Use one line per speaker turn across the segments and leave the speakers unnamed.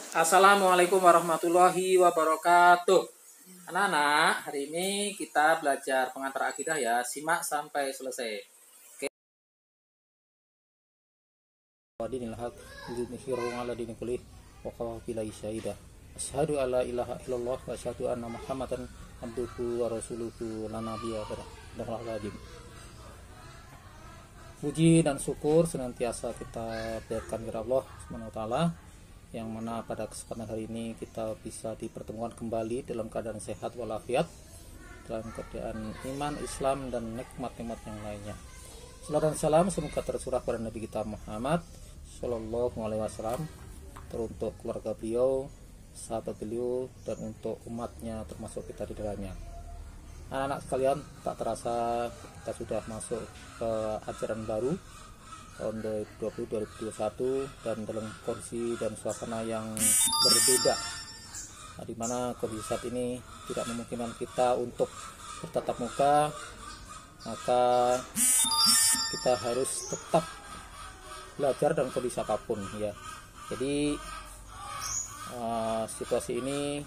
Assalamualaikum warahmatullahi wabarakatuh. Anak-anak, hari ini kita belajar pengantar akidah ya. Simak sampai selesai. Oke. Wadinil haq yudhihiru ala dini kullih wa kafa billahi syahida. Asyhadu alla ilaha illallah wa asyhadu anna Muhammadan abduhu wa rasuluhu la nabiyya ba'dahu. Puji dan syukur senantiasa kita berikan kepada Allah Subhanahu wa taala, yang mana pada kesempatan hari ini kita bisa dipertemukan kembali dalam keadaan sehat walafiat, dalam keadaan iman, Islam, dan nikmat-nikmat yang lainnya. Salam dan salam semoga tercurah pada Nabi kita Muhammad Sallallahu Alaihi Wasallam, teruntuk keluarga beliau, sahabat beliau, dan untuk umatnya termasuk kita di dalamnya. Anak-anak sekalian, tak terasa kita sudah masuk ke ajaran baru tahun 2021 dan dalam kondisi dan suasana yang berbeda, di mana kondisi saat ini tidak memungkinkan kita untuk bertatap muka, maka kita harus tetap belajar dalam kondisi apapun ya. Jadi situasi ini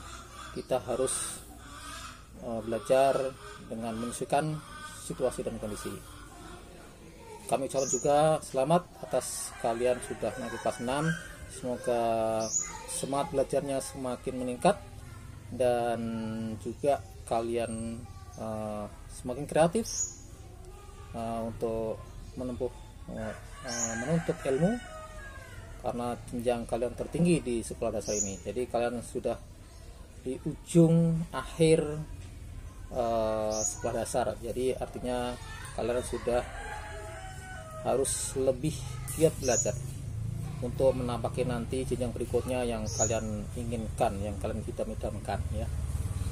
kita harus belajar dengan menyesuaikan situasi dan kondisi. Kami ucapkan juga selamat atas kalian sudah naik kelas 6. Semoga semangat belajarnya semakin meningkat dan juga kalian semakin kreatif untuk menuntut ilmu, karena jenjang kalian tertinggi di sekolah dasar ini. Jadi kalian sudah di ujung akhir sekolah dasar. Jadi artinya kalian sudah harus lebih giat belajar untuk menampaki nanti jenjang berikutnya yang kalian inginkan, yang kalian idam-idamkan ya.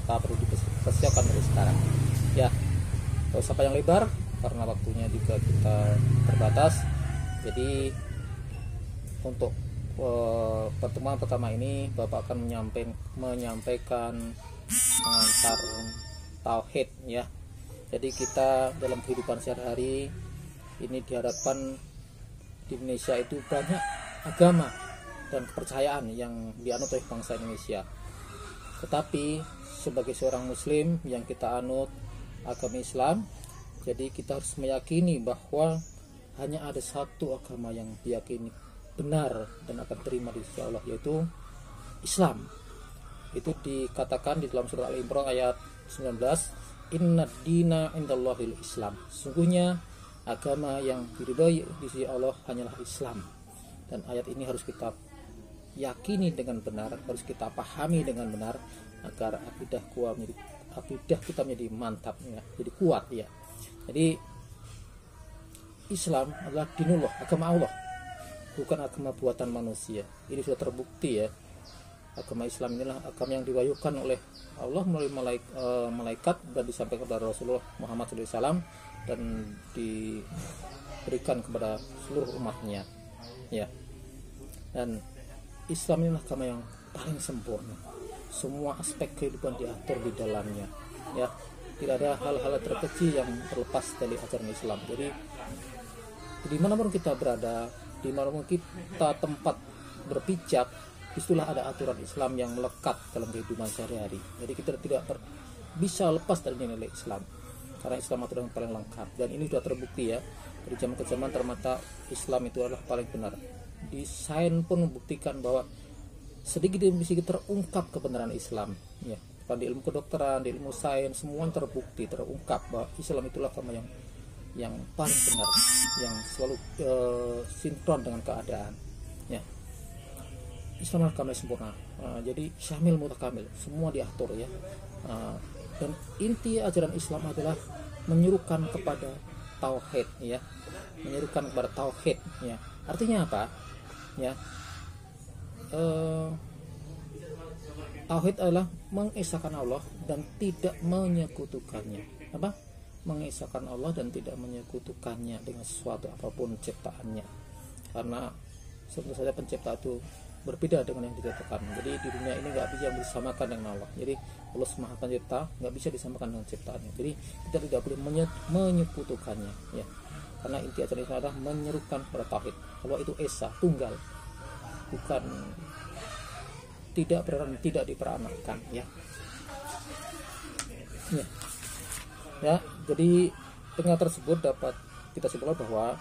Kita perlu dipersiapkan dari sekarang ya. Tidak usah panjang lebar karena waktunya juga kita terbatas. Jadi untuk pertemuan pertama ini Bapak akan menyampaikan pengantar tauhid ya. Jadi kita dalam kehidupan sehari-hari ini diharapkan di Indonesia itu banyak agama dan kepercayaan yang dianut oleh bangsa Indonesia. Tetapi sebagai seorang muslim yang kita anut agama Islam, jadi kita harus meyakini bahwa hanya ada satu agama yang diyakini benar dan akan terima di sisi Allah, yaitu Islam. Itu dikatakan di dalam surah Al-Imran ayat 19, Inna dina indallahil Islam. Sungguhnya agama yang diridhoi di sisi Allah hanyalah Islam. Dan ayat ini harus kita yakini dengan benar, harus kita pahami dengan benar agar akidah kita menjadi mantap ya, jadi kuat ya. Jadi Islam adalah dinullah, agama Allah, bukan agama buatan manusia. Ini sudah terbukti ya. Agama Islam inilah agama yang diwahyukan oleh Allah melalui malaikat dan disampaikan kepada Rasulullah Muhammad SAW dan diberikan kepada seluruh umatnya ya. Dan Islam inilah agama yang paling sempurna, semua aspek kehidupan diatur di dalamnya ya. Tidak ada hal-hal terkecil yang terlepas dari ajaran Islam. Jadi dimanapun kita berada, dimanapun kita tempat berpijak, disitulah ada aturan Islam yang melekat dalam kehidupan sehari-hari. Jadi kita tidak bisa lepas dari nilai Islam, karena Islam aturan yang paling lengkap. Dan ini sudah terbukti ya, dari zaman ke zaman ternyata Islam itu adalah paling benar. Di sains pun membuktikan bahwa sedikit demi sedikit terungkap kebenaran Islam ya. Di ilmu kedokteran, di ilmu sains, semua terbukti, terungkap bahwa Islam itulah agama yang paling benar, yang selalu sinkron dengan keadaan ya. Islam adalah agama yang sempurna, jadi syamil mutakamil, semua diatur ya. Dan inti ajaran Islam adalah menyerukan kepada tauhid ya, menyerukan kepada tauhid ya. Artinya apa ya? Tauhid adalah mengesahkan Allah dan tidak menyekutukannya. Apa? Mengesahkan Allah dan tidak menyekutukannya dengan sesuatu apapun ciptaannya. Karena tentu saja pencipta itu berbeda dengan yang diciptakan. Jadi di dunia ini nggak bisa disamakan dengan Allah. Jadi Allah Maha Pencipta nggak bisa disamakan dengan ciptaannya. Jadi kita tidak boleh menyekutukannya ya. Karena inti ajaran Islam adalah menyerukan kepada tauhid. Allah itu esa, tunggal, bukan tidak diperanakkan ya. Ya, jadi dengan tersebut dapat kita simpulkan bahwa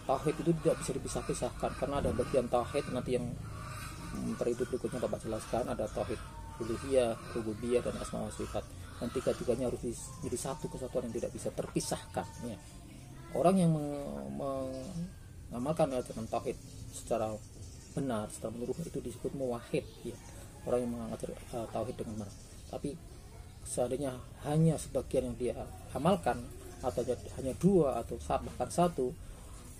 tauhid itu tidak bisa dipisah-pisahkan, karena ada bagian tauhid nanti yang periode berikutnya Bapak jelaskan, ada tauhid uluhiyah, rububiyah, dan asma wa sifat. Dan tiga-tiganya harus menjadi satu kesatuan yang tidak bisa terpisahkan ya. Orang yang mengamalkan ajaran tauhid secara benar, secara menyeluruh, itu disebut muwahhid ya. Orang yang mengajar tauhid dengan benar. Tapi seandainya hanya sebagian yang dia amalkan, atau hanya dua atau bahkan satu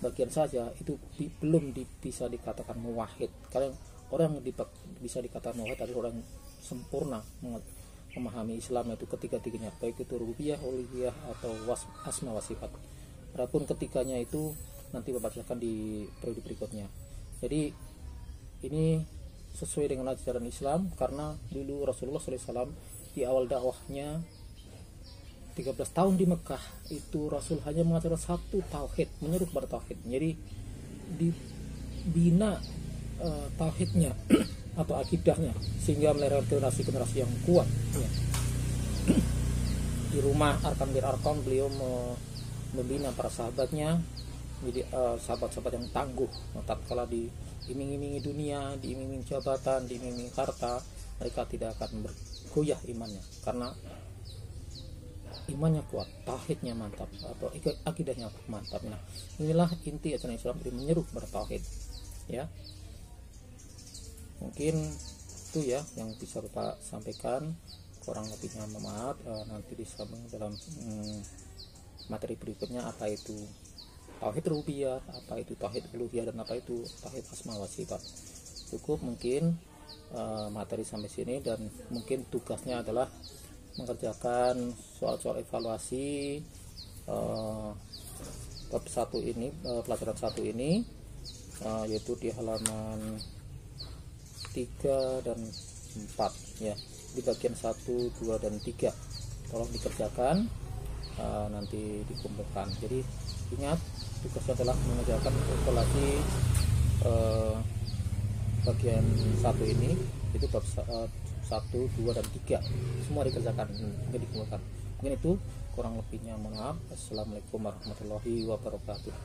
bagian saja, itu belum bisa dikatakan muwahhid. Karena orang yang bisa dikatakan muwahhid adalah orang yang sempurna memahami Islam, itu ketiga-tiganya, baik itu rububiyah, uluhiyah, atau asma wa sifat. Adapun ketiganya itu nanti Bapak jelaskan di periode berikutnya. Jadi ini sesuai dengan ajaran Islam, karena dulu Rasulullah SAW di awal dakwahnya 13 tahun di Mekah itu Rasul hanya mengajarkan satu tauhid, menyeru kepada tauhid. Jadi dibina tauhidnya atau akidahnya sehingga melahirkan generasi-generasi yang kuat ya. Di rumah Arqam bin Arqam beliau membina para sahabatnya menjadi sahabat-sahabat yang tangguh. Tatkala diiming-imingi dunia, diiming-imingi jabatan, diiming-imingi harta, mereka tidak akan bergoyah imannya, karena imannya kuat, tauhidnya mantap, atau akidahnya mantap. Nah, inilah inti ajaran Islam, jadi menyeru kepada tauhid ya. Mungkin itu ya yang bisa Bapak sampaikan, kurang lebihnya maaf. Nanti disambung dalam materi berikutnya, apa itu tauhid rububiyah, apa itu tauhid uluhiyah, dan apa itu tauhid asma wa sifat. Cukup mungkin materi sampai sini, dan mungkin tugasnya adalah mengerjakan soal-soal evaluasi bab 1 ini, pelajaran 1 ini, yaitu di halaman 3 dan 4 ya, di bagian 1, 2, dan 3. Tolong dikerjakan, nanti dikumpulkan. Jadi ingat, tugasnya adalah mengerjakan evaluasi bagian 1 ini, itu bab 1, 2, dan 3 semua dikerjakan, dikumpulkan. Mungkin itu, kurang lebihnya mohon maaf. Assalamualaikum warahmatullahi wabarakatuh.